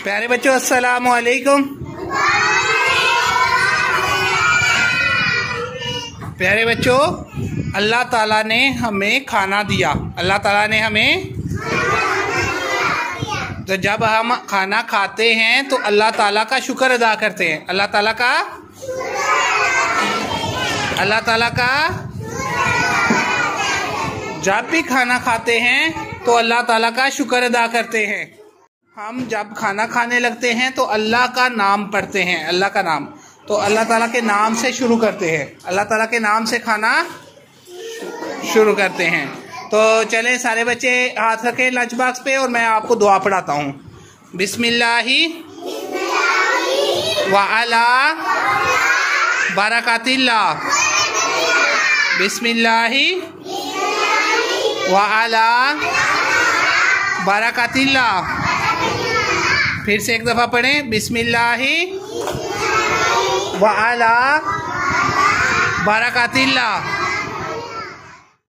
प्यारे बच्चों अस्सलामु अलैकुम। प्यारे बच्चों, अल्लाह ताला ने हमें खाना दिया। अल्लाह ताला ने हमें तो जब हम खाना खाते हैं तो अल्लाह ताला का शुक्र अदा करते हैं। अल्लाह ताला का जब भी खाना खाते हैं तो अल्लाह ताला का शुक्र अदा करते हैं। हम जब खाना खाने लगते हैं तो अल्लाह का नाम पढ़ते हैं। अल्लाह का नाम तो अल्लाह ताला के नाम से शुरू करते हैं। अल्लाह ताला के नाम से खाना शुरू करते हैं। तो चलें सारे बच्चे हाथ रखें लंच बॉक्स पे और मैं आपको दुआ पढ़ाता हूँ। बिस्मिल्लाहि व अला बरकातिल्लाह। बिस्मिल्लाहि व अला बरकातिल्लाह। फिर से एक दफ़ा पढ़ें, बिस्मिल्लाहि व अला बरकातिल्लाह।